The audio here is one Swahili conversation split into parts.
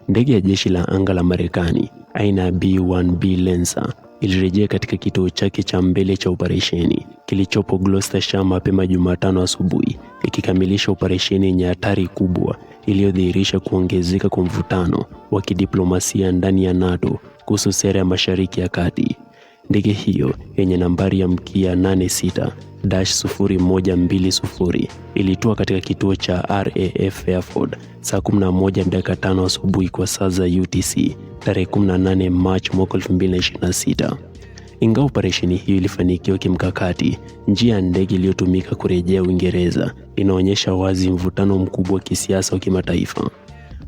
Ndege ya jeshi la anga la Marekani aina ya B-1B Lancer ilirejea katika kituo chake cha mbele cha operesheni kilichopo Gloucestershire mapema Jumatano asubuhi, ikikamilisha operesheni yenye hatari kubwa iliyodhihirisha kuongezeka kwa mvutano wa kidiplomasia ndani ya NATO kuhusu sera ya Mashariki ya Kati. Ndege hiyo yenye nambari ya mkia 86-0120 ilitua katika kituo cha RAF Fairford saa 11:05 asubuhi kwa saa za UTC tarehe 18 Machi mwaka 2026. Ingawa operesheni hiyo ilifanikiwa kimkakati, njia ya ndege iliyotumika kurejea Uingereza inaonyesha wazi mvutano mkubwa wa kisiasa wa kimataifa.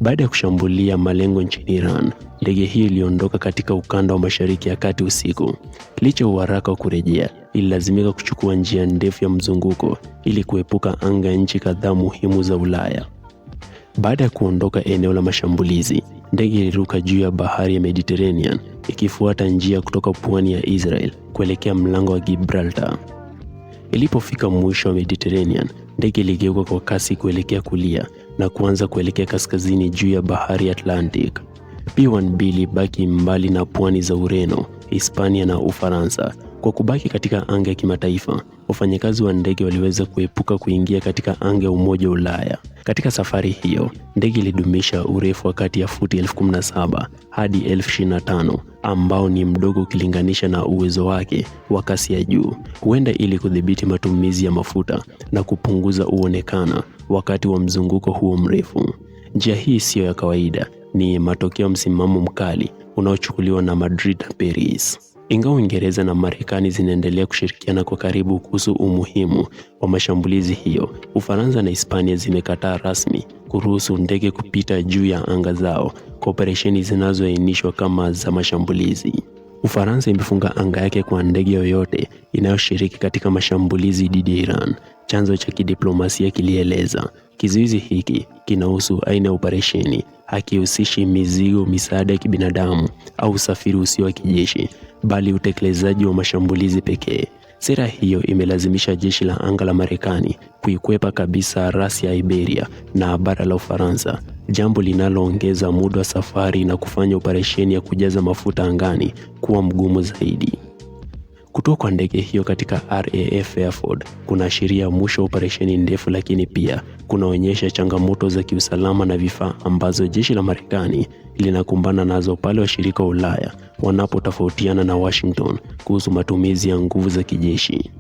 Baada ya kushambulia malengo nchini Iran, ndege hiyo iliondoka katika ukanda wa Mashariki ya Kati usiku. Licha ya uharaka wa kurejea, ililazimika kuchukua njia ndefu ya mzunguko ili kuepuka anga ya nchi kadhaa muhimu za Ulaya. Baada ya kuondoka eneo la mashambulizi, ndege iliruka juu ya bahari ya Mediterranean ikifuata njia kutoka pwani ya Israel kuelekea mlango wa Gibraltar. Ilipofika mwisho wa Mediterranean, ndege iligeuka kwa kasi kuelekea kulia na kuanza kuelekea kaskazini juu ya bahari Atlantic. B-1B ilibaki mbali na pwani za Ureno, Hispania na Ufaransa. Kwa kubaki katika anga ya kimataifa, wafanyakazi wa ndege waliweza kuepuka kuingia katika anga ya Umoja wa Ulaya. Katika safari hiyo, ndege ilidumisha urefu wa kati ya futi 17,000 hadi 25,000 ambao ni mdogo ukilinganisha na uwezo wake wa kasi ya juu, huenda ili kudhibiti matumizi ya mafuta na kupunguza uonekana wakati wa mzunguko huo mrefu. Njia hii siyo ya kawaida, ni matokeo msimamo mkali unaochukuliwa na Madrid na Paris. Ingawa Uingereza na Marekani zinaendelea kushirikiana kwa karibu kuhusu umuhimu wa mashambulizi hiyo, Ufaransa na Hispania zimekataa rasmi kuruhusu ndege kupita juu ya anga zao kwa operesheni zinazoainishwa kama za mashambulizi. Ufaransa imefunga anga yake kwa ndege yoyote inayoshiriki katika mashambulizi dhidi ya Iran, chanzo cha kidiplomasia kilieleza. Kizuizi hiki kinahusu aina ya operesheni, hakihusishi mizigo, misaada ya kibinadamu au usafiri usio wa kijeshi, bali utekelezaji wa mashambulizi pekee. Sera hiyo imelazimisha jeshi la anga la Marekani kuikwepa kabisa rasi ya Iberia na bara la Ufaransa, jambo linaloongeza muda wa safari na kufanya operesheni ya kujaza mafuta angani kuwa mgumu zaidi. Kutoka kwa ndege hiyo katika RAF Fairford kunaashiria mwisho wa operesheni ndefu, lakini pia kunaonyesha changamoto za kiusalama na vifaa ambazo jeshi la Marekani linakumbana nazo pale washirika wa Ulaya wanapotofautiana na Washington kuhusu matumizi ya nguvu za kijeshi.